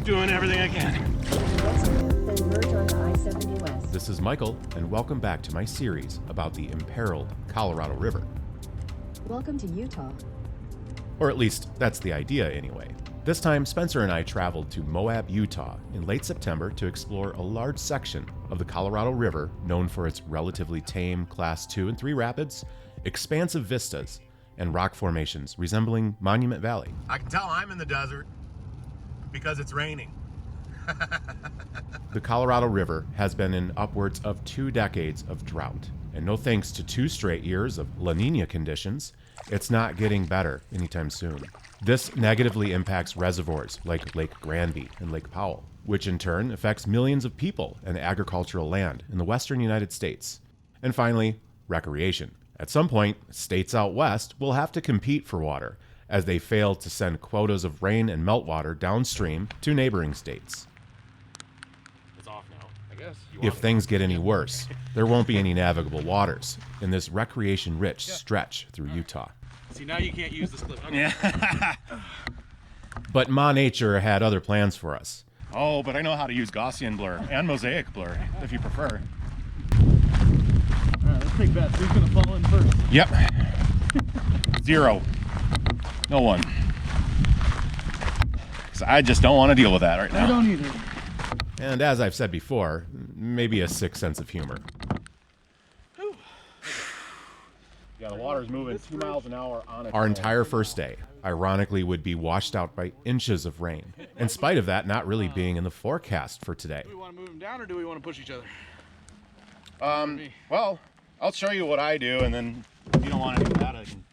doing everything I can. Then merge onto I-70 West. This is Michael, and welcome back to my series about the imperiled Colorado River. Welcome to Utah. Or at least, that's the idea anyway. This time, Spencer and I traveled to Moab, Utah in late September to explore a large section of the Colorado River known for its relatively tame Class 2 and 3 rapids, expansive vistas, and rock formations resembling Monument Valley. I can tell I'm in the desert because it's raining. The Colorado River has been in upwards of 2 decades of drought, and no thanks to 2 straight years of La Nina conditions, it's not getting better anytime soon. This negatively impacts reservoirs like Lake Granby and Lake Powell, which in turn affects millions of people and agricultural land in the western United States. And finally, recreation. At some point, states out west will have to compete for water as they fail to send quotas of rain and meltwater downstream to neighboring states. It's off now, I guess. If things get any worse, there won't be any navigable waters in this recreation-rich stretch through Utah. See, now you can't use this clip. Okay. Yeah. But Ma Nature had other plans for us. Oh, but I know how to use Gaussian blur and mosaic blur, if you prefer. Alright, let's take bets. Who's gonna fall in first? Yep. 0. No one. 'Cause I just don't want to deal with that right now. I don't either. And as I've said before, maybe a sick sense of humor. Yeah, the water's moving 2 miles an hour on it. Our entire first day, ironically, would be washed out by inches of rain, in spite of that not really being in the forecast for today. Do we want to move them down or do we want to push each other? Well, I'll show you what I do, and then if you don't want to do that, I can.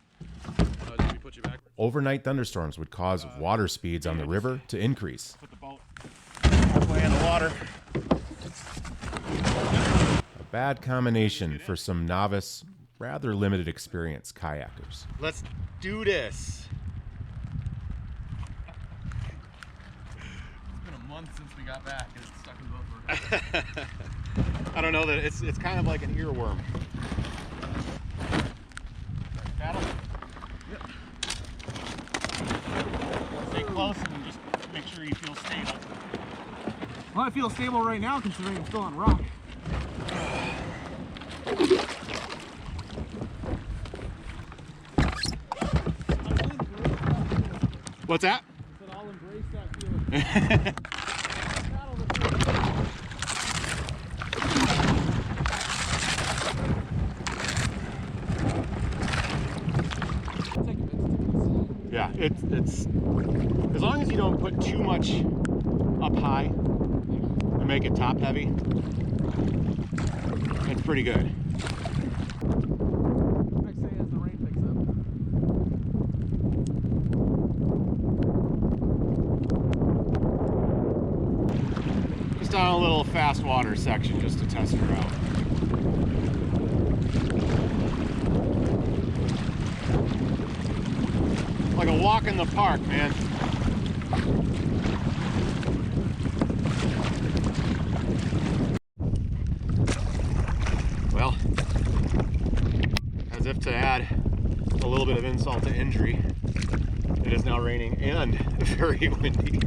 Did we put you back? Overnight thunderstorms would cause water speeds on the river to increase. Put the boat halfway in the water. A bad combination for some novice, rather limited experience kayakers. Let's do this. It's been a month since we got back and it's stuck in the boat. I don't know that it's kind of like an earworm. Paddle? Yep. Stay close and just make sure you feel stable. Well, I feel stable right now considering I'm still on rock. What's that? I said I'll embrace that feeling. Yeah, it's as long as you don't put too much up high and make it top heavy, it's pretty good. Next day as the rain picks up. Just on a little fast water section just to test her out. Like a walk in the park, man. Well, as if to add a little bit of insult to injury, it is now raining and very windy.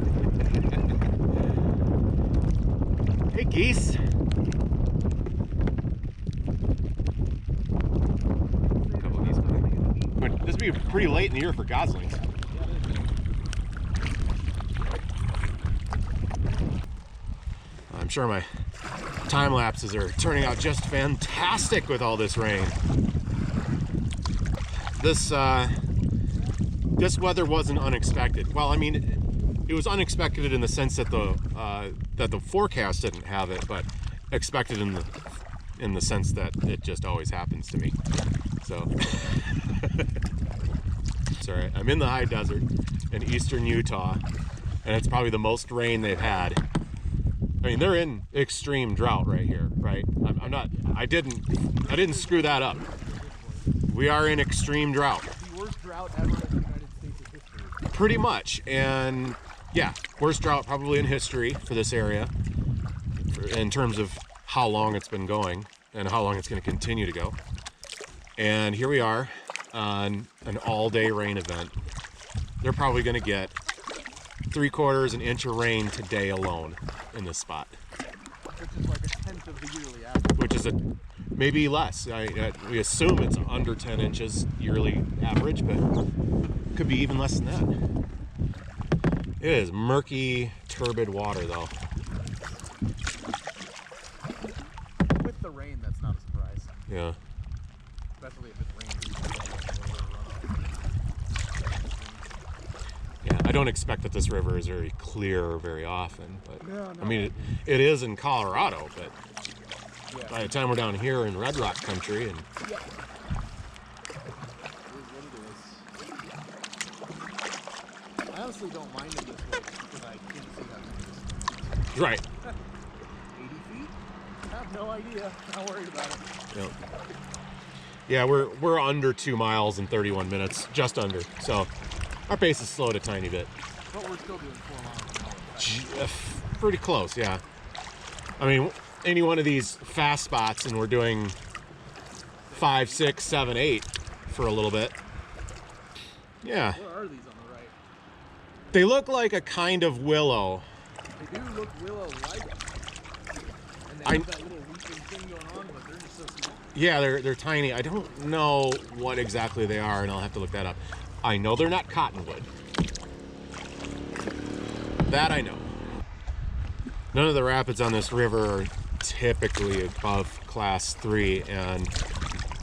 Hey, geese. A couple of geese behind me. But this would be pretty late in the year for goslings. I'm sure my time lapses are turning out just fantastic with all this rain. This weather wasn't unexpected. Well, I mean, it was unexpected in the sense that the forecast didn't have it, but expected in the sense that it just always happens to me. So, sorry, I'm in the high desert in eastern Utah, and it's probably the most rain they've had. I mean, they're in extreme drought right here, right? I didn't screw that up. We are in extreme drought. The worst drought ever in the United States history. Pretty much, and yeah, worst drought probably in history for this area in terms of how long it's been going and how long it's going to continue to go. And here we are on an all-day rain event. They're probably going to get 3/4 an inch of rain today alone in this spot. Which is like a tenth of the yearly average. Which is maybe less. We assume it's under 10 inches yearly average, but could be even less than that. It is murky, turbid water though. With the rain, that's not a surprise. Yeah. Especially if it's raining. Yeah, I don't expect that this river is very clear very often, but No. I mean, it is in Colorado, but Yeah. by the time we're down here in Red Rock country, and Yeah. I honestly don't mind it this way because I can't see that many. right. 80 feet? I have no idea. Not worried about it. Yeah, we're under 2 miles in 31 minutes, just under. So our pace is slowed a tiny bit. But we're still doing 4 miles an hour. Pretty close, yeah. I mean, any one of these fast spots, and we're doing 5, 6, 7, 8 for a little bit. Yeah. What are these on the right? They look like a kind of willow. They do look willow-like. And they have that little weeping thing going on, but they're just so small. Yeah, they're tiny. I don't know what exactly they are, and I'll have to look that up. I know they're not cottonwood. That I know. None of the rapids on this river are typically above class 3, and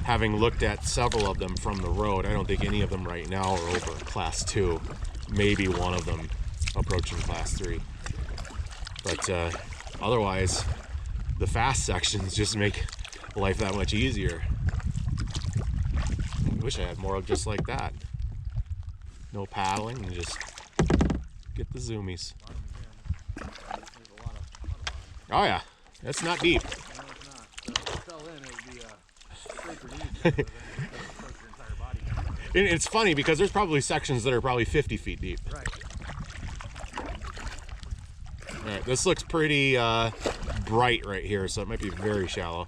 having looked at several of them from the road, I don't think any of them right now are over class 2. Maybe one of them approaching class 3. But otherwise, the fast sections just make life that much easier. I wish I had more of just like that. No paddling, and just get the zoomies. Oh yeah, that's not deep. No, it's not. So if it fell in, it would be straight for knees. Your entire body. And it's funny because there's probably sections that are probably 50 feet deep. Right. All right, this looks pretty bright right here, so it might be very shallow.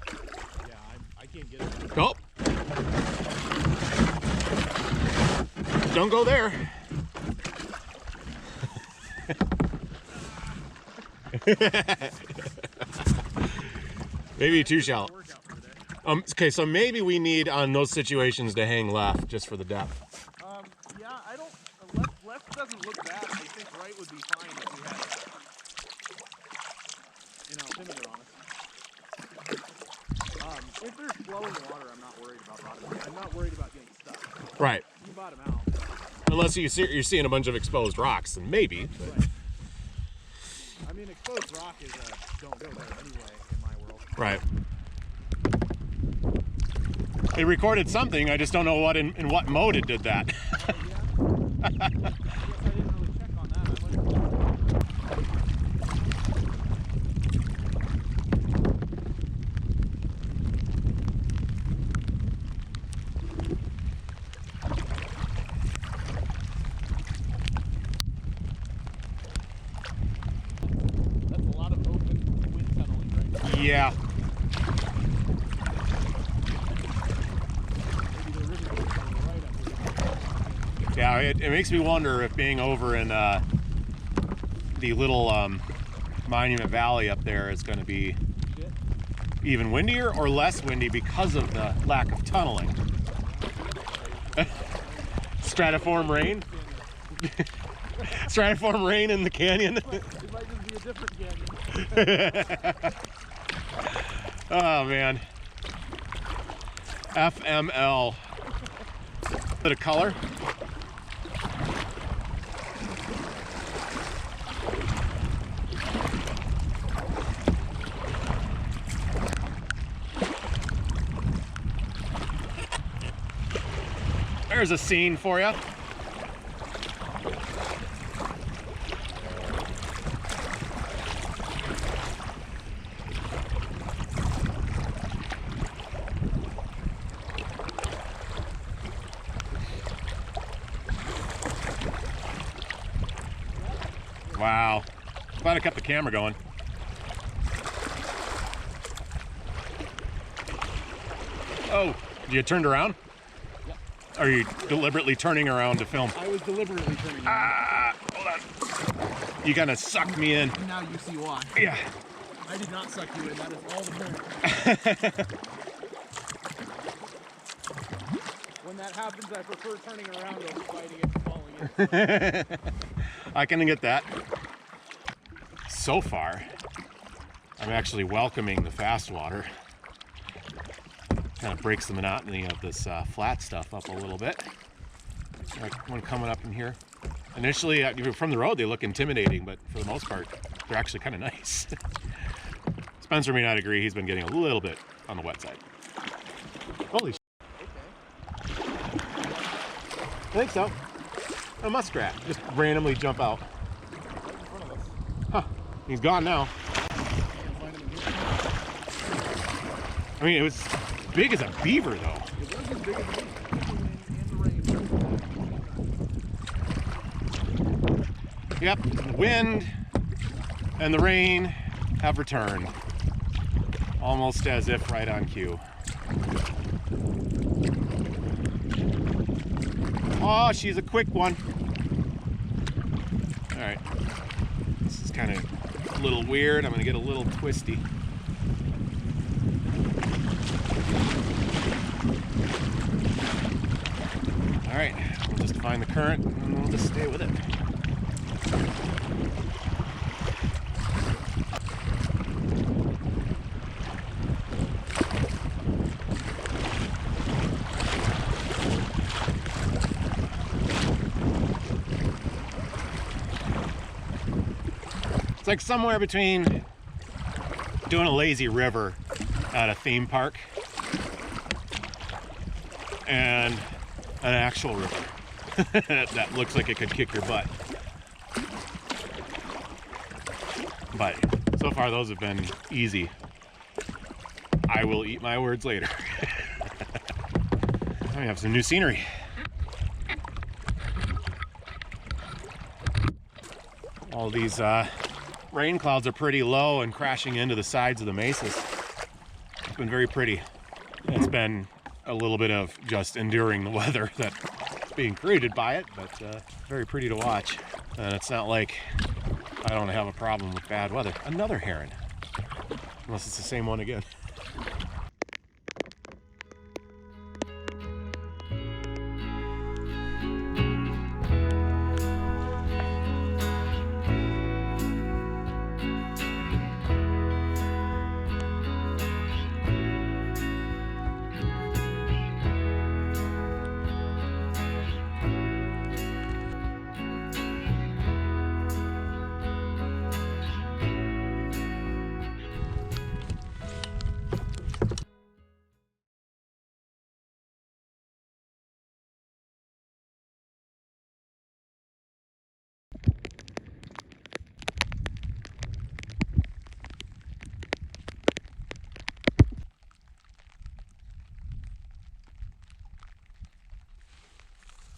Yeah, I can't get it. Oh! Don't go there. Maybe too shallow. Okay, so maybe we need on those situations to hang left just for the depth. Yeah, I don't. Left doesn't look bad. I think right would be fine if we had, altimeter on us. If there's flowing water, I'm not worried about bottoming. I'm not worried about getting stuck. Right. You bottom out. Unless you're seeing a bunch of exposed rocks, then maybe. But. Right. I mean, exposed rock is don't go there anyway in my world. Right. It recorded something, I just don't know what in what mode it did that. Yeah. I guess I didn't really check on that. That's a lot of open wind tunneling right now. Yeah. Yeah, it makes me wonder if being over in the little Monument Valley up there is going to be even windier or less windy because of the lack of tunneling. Stratiform rain? Stratiform rain in the canyon? It might just be a different canyon. Oh man. FML. Bit of color. There's a scene for you. Wow. Glad I kept the camera going. Oh, you turned around? Yep. Are you deliberately turning around to film? I was deliberately turning around. Oh, hold on. You kind of sucked me in. Now you see why. Yeah. I did not suck you in. That is all the point. When that happens, I prefer turning around over fighting it and falling in. I can get that. So far, I'm actually welcoming the fast water. Kind of breaks the monotony of this flat stuff up a little bit. Like one coming up in here. Initially, from the road, they look intimidating, but for the most part, they're actually kind of nice. Spencer may not agree. He's been getting a little bit on the wet side. Holy shit. Okay. I think so. A muskrat just randomly jump out. Right in front of us. Huh. He's gone now. Can't find him in here. I mean, it was big as a beaver, though. It was as big as me. And the rain. Yep, the wind and the rain have returned. Almost as if right on cue. Oh, she's a quick one. All right, this is kind of a little weird. I'm gonna get a little twisty. All right, we'll just find the current and we'll just stay with it. It's like somewhere between doing a lazy river at a theme park and an actual river that looks like it could kick your butt. But so far those have been easy. I will eat my words later. I have some new scenery. All these rain clouds are pretty low and crashing into the sides of the mesas. It's been very pretty. It's been a little bit of just enduring the weather that's being created by it, but very pretty to watch. And it's not like I don't have a problem with bad weather. Another heron. Unless it's the same one again.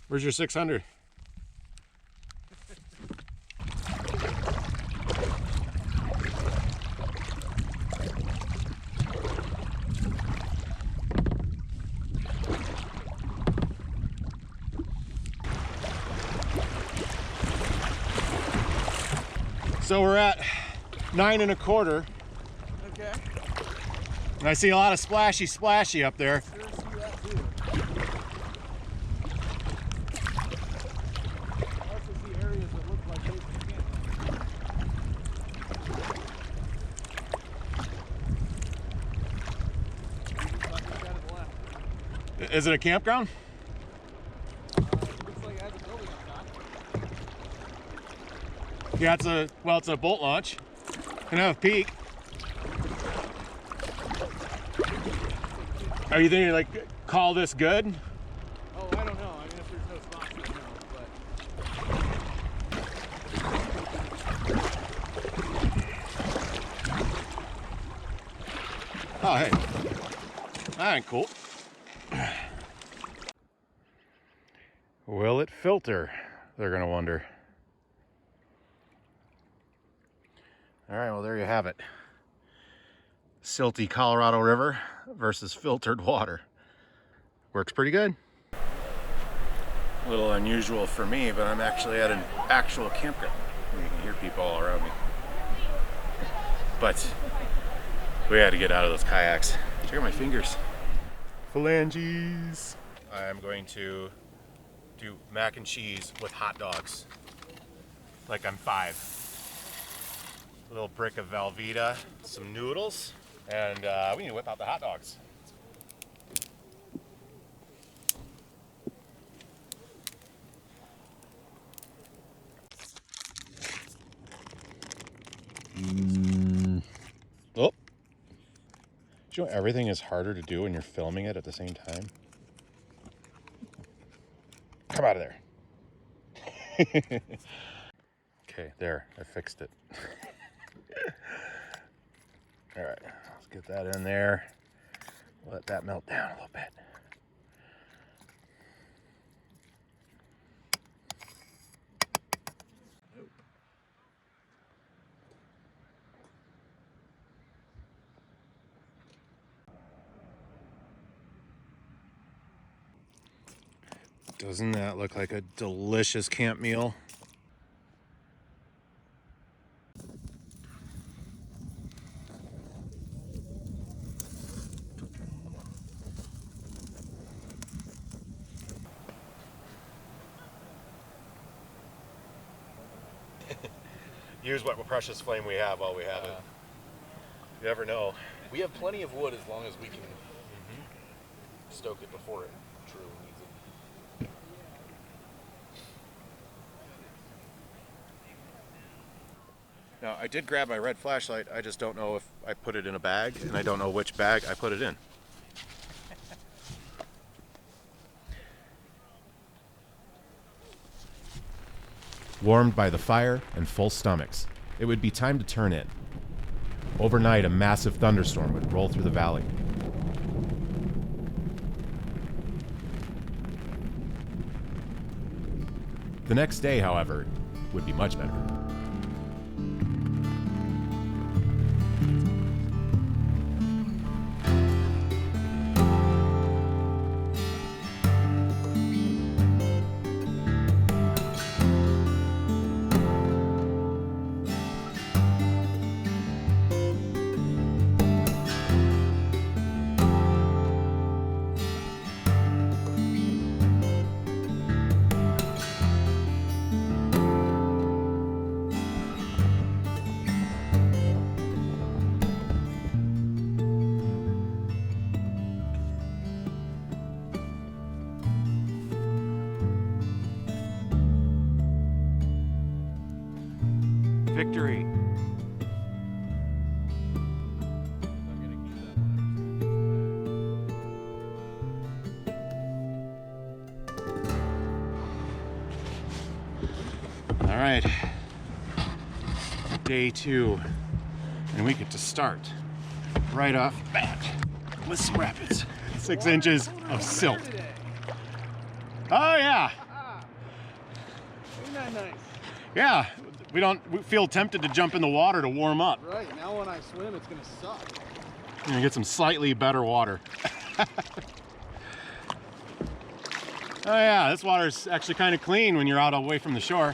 Where's your 600? So we're at 9 1/4. Okay. And I see a lot of splashy up there. Sure see that too. I also see areas that look like those in Kansas. Looks like it's got it left. Is it a campground? It looks like it has a building on top. Yeah, it's a boat launch. Can have a peek. Are you thinking like call this good? Oh, I don't know. I mean, if there's no sponsor, no. But Oh, hey. That ain't cool. Will it filter? They're gonna wonder. All right, well, there you have it. Silty Colorado River versus filtered water. Works pretty good. A little unusual for me, but I'm actually at an actual campground. You can hear people all around me. But we had to get out of those kayaks. Check out my fingers. Phalanges. I'm going to do mac and cheese with hot dogs. Like I'm 5. A little brick of Velveeta, some noodles, and we need to whip out the hot dogs. Oh. You know everything is harder to do when you're filming it at the same time? Come out of there. Okay, there, I fixed it. All right, let's get that in there. Let that melt down a little bit. Doesn't that look like a delicious camp meal? Use what precious flame we have while we have it. You never know. We have plenty of wood as long as we can stoke it before it truly needs it. Now, I did grab my red flashlight. I just don't know if I put it in a bag, and I don't know which bag I put it in. Warmed by the fire and full stomachs, it would be time to turn in. Overnight, a massive thunderstorm would roll through the valley. The next day, however, would be much better. Victory. All right, day 2, and we get to start right off the bat with some rapids. 6 inches of silt. Oh yeah. Isn't that nice? Yeah, we feel tempted to jump in the water to warm up. Right, now when I swim, it's gonna suck. You're gonna get some slightly better water. Oh yeah, this water's actually kind of clean when you're out away from the shore.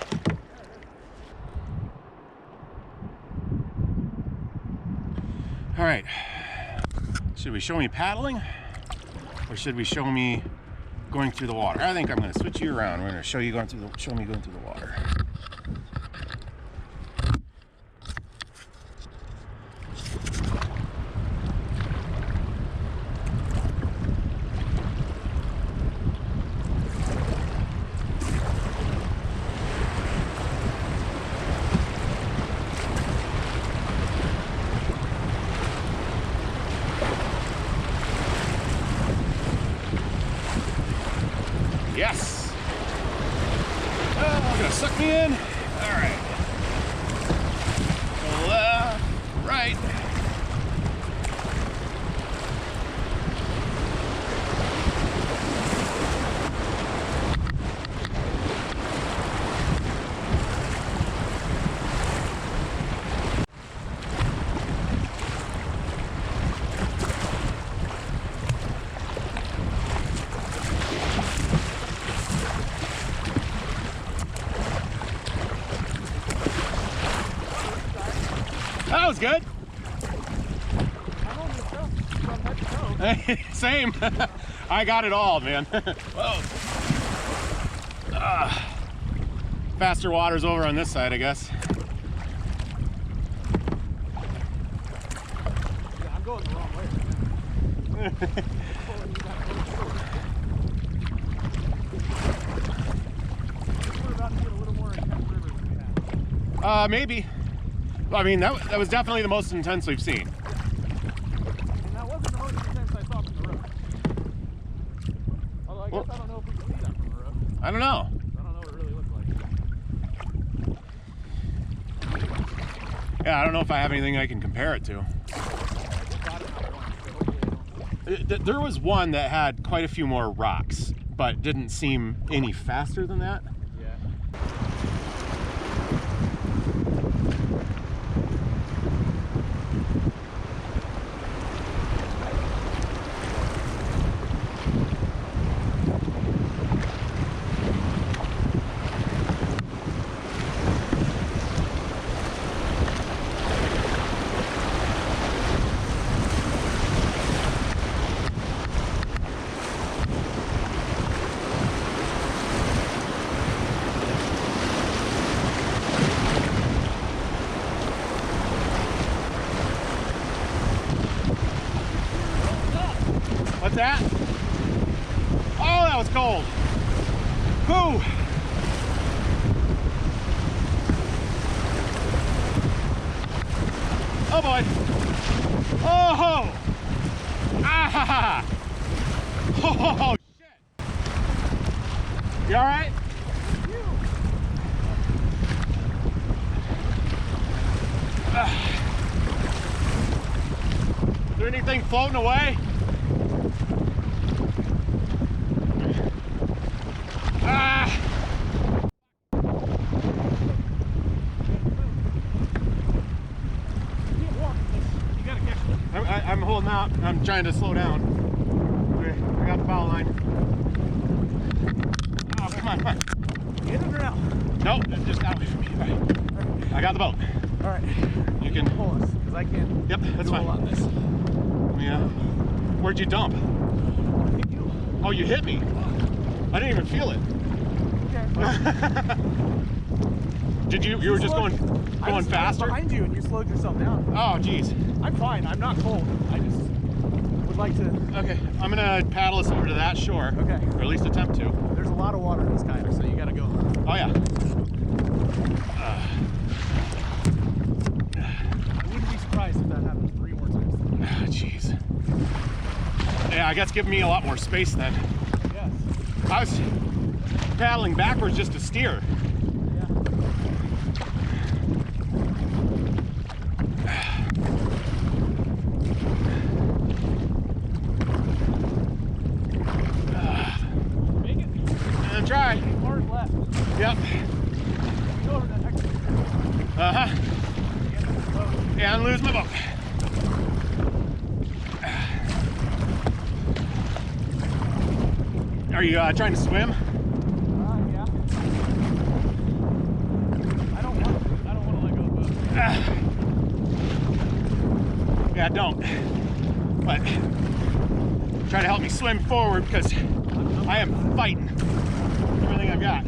All right, should we show me paddling or should we show me going through the water? I think I'm gonna switch you around. We're gonna show me going through the water. Yes! Oh, gonna suck me in. All right. Go left, right. was good. I'm on the stuff from head to toe. Same. I got it all, man. Whoa. Faster water's over on this side, I guess. Yeah, I'm going the wrong way. We're about to get a little more intense river than we have. Maybe. I mean, that was definitely the most intense we've seen. And that wasn't the most intense I saw from the road. Although I guess I don't know if we can see that from the road. I don't know. I don't know what it really looks like. Yeah, I don't know if I have anything I can compare it to. There was one that had quite a few more rocks, but didn't seem any faster than that. Yeah. What's that? Oh, that was cold. Whew. Oh boy. Oh. Ah ha ha. Oh shit. You all right? Is there anything floating away? Ah! You gotta catch it. I'm holding out. I'm trying to slow down. Okay, I got the foul line. Oh, come on, come on. Get it or out? Nope, it's just out from me. All right. I got the boat. All right. You can pull us, because I can't Yep, that's do a fine. lot of this. Yeah. Where'd you dump? Hit you. Oh, you hit me. I didn't even feel it. Okay. Did you were just going I was faster? behind you and you slowed yourself down. Oh, geez. I'm fine. I'm not cold. I just would like to. Okay, I'm gonna paddle us over to that shore. Okay. Or at least attempt to. There's a lot of water in this kayak, so you gotta go. Oh yeah. I wouldn't be surprised if that happens 3 more times. Jeez. Yeah, I guess give me a lot more space then. Yes. I was paddling backwards just to steer. Yeah. Make it. And try. 8 bars left. Yep. Go to the next one. Uh-huh. And lose my boat. Are you trying to swim? Yeah. I don't want to let go of the boat. Yeah, don't. But try to help me swim forward because I am fighting everything I've got.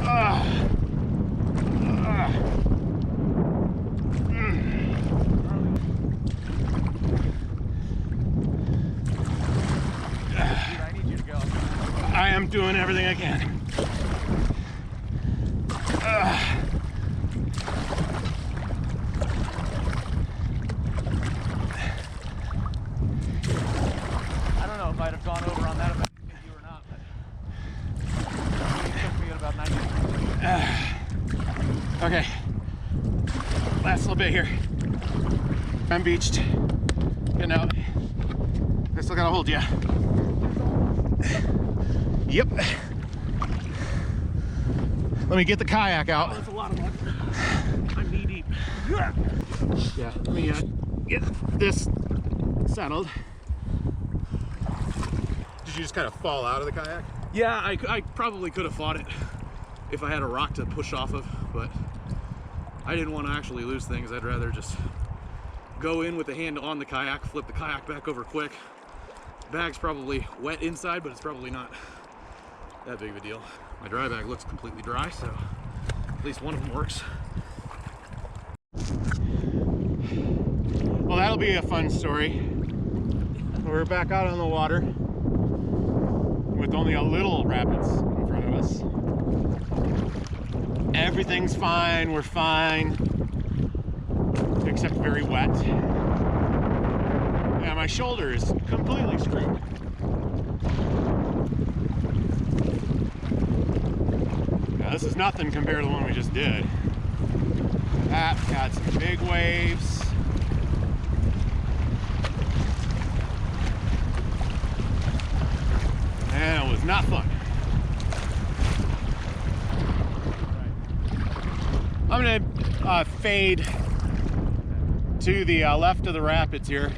I need you to go. I am doing everything I can. I don't know if I'd have gone over on that if I could get you or not, but it took me at about 90 minutes. Okay. Last little bit here. I'm beached. Getting out. I still gotta hold you. Yep. Let me get the kayak out. That's a lot of water. I'm knee deep. Yeah, let me get this settled. Did you just kind of fall out of the kayak? Yeah, I probably could have fought it if I had a rock to push off of, but I didn't want to actually lose things. I'd rather just go in with the hand on the kayak, flip the kayak back over quick. Bag's probably wet inside, but it's probably not that big of a deal. My dry bag looks completely dry, so at least one of them works. Well, that'll be a fun story. We're back out on the water with only a little rapids in front of us. Everything's fine, we're fine, except very wet. Yeah, my shoulder is completely screwed. Now, this is nothing compared to the one we just did. That got some big waves. And it was not fun. I'm gonna fade to the left of the rapids here.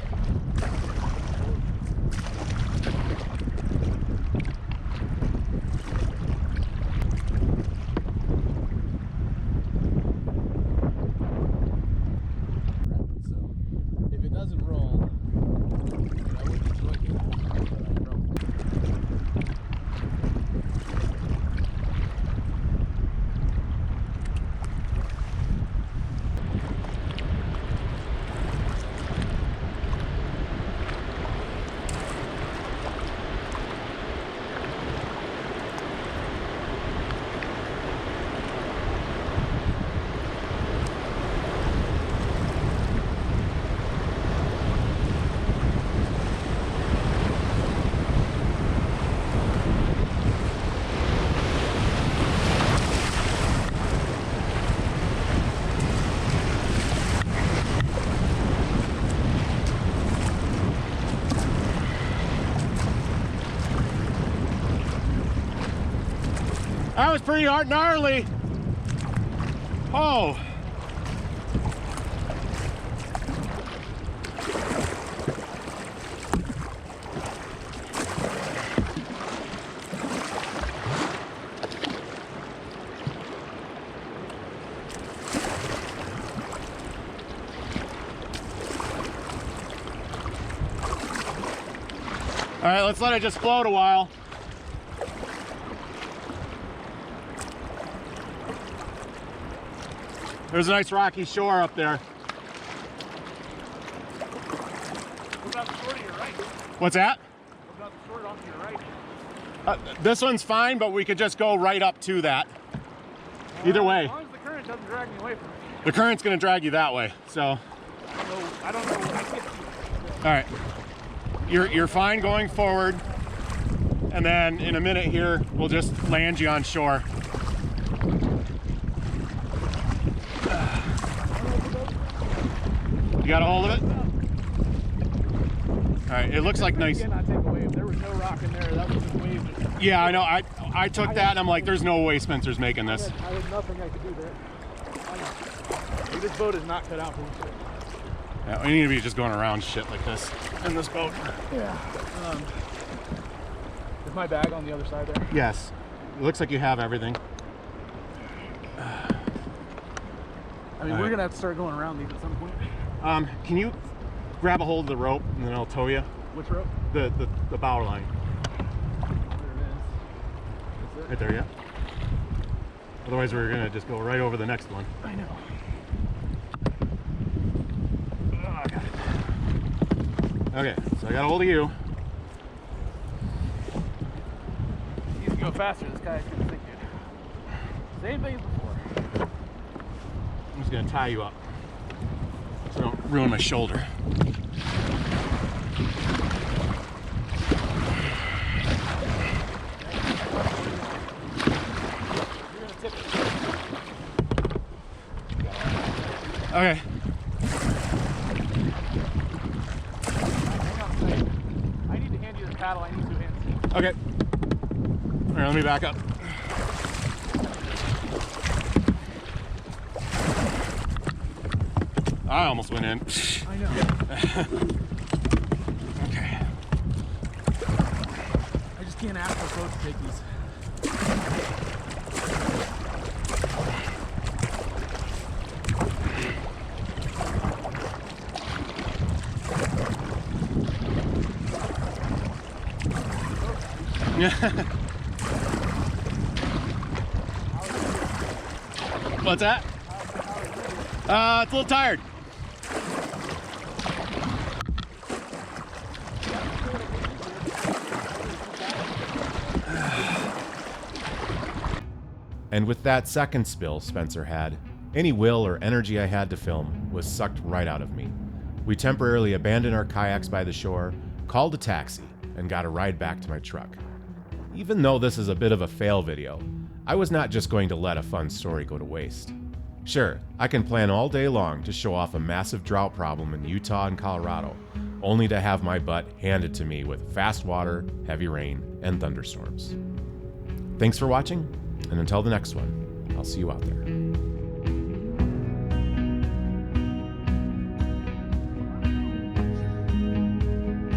That was pretty hard, gnarly. Oh. All right, let's let it just float a while. There's a nice rocky shore up there. What about the shore to your right? What's that? What about the shore off to your right? This one's fine, but we could just go right up to that. Either way. As long as the current doesn't drag me away from it. The current's gonna drag you that way, so. I don't know what I get to. All right. You're fine going forward. And then in a minute here, we'll just land you on shore. You got a hold of it? All right, it looks like nice. You cannot take a wave. There was no rock in there. That was just wave. Yeah, I know. I took that and I'm like, there's no way Spencer's making this. I had nothing I could do there. This boat is not cut out for this shit. Yeah, we need to be just going around shit like this in this boat. Yeah. Is my bag on the other side there? Yes. It looks like you have everything. I mean, we're gonna have to start going around these at some point. Can you grab a hold of the rope and then I'll tow you? Which rope? The bow line. There it is. That's it. Right there, yeah. Otherwise we're gonna just go right over the next one. I know. Oh, I got it. Okay, so I got a hold of you. He needs to go faster. This guy's gonna sink it. Same thing as before. I'm just gonna tie you up so I don't ruin my shoulder. Okay. Hang on a second. I need to hand you the paddle. I need two hands. Okay. All right, let me back up. I almost went in. I know. Okay. I just can't ask for boats to take these. What's that? It's a little tired. And with that second spill Spencer had, any will or energy I had to film was sucked right out of me. We temporarily abandoned our kayaks by the shore, called a taxi, and got a ride back to my truck. Even though this is a bit of a fail video, I was not just going to let a fun story go to waste. Sure, I can plan all day long to show off a massive drought problem in Utah and Colorado, only to have my butt handed to me with fast water, heavy rain, and thunderstorms. Thanks for watching, and until the next one, I'll see you out there.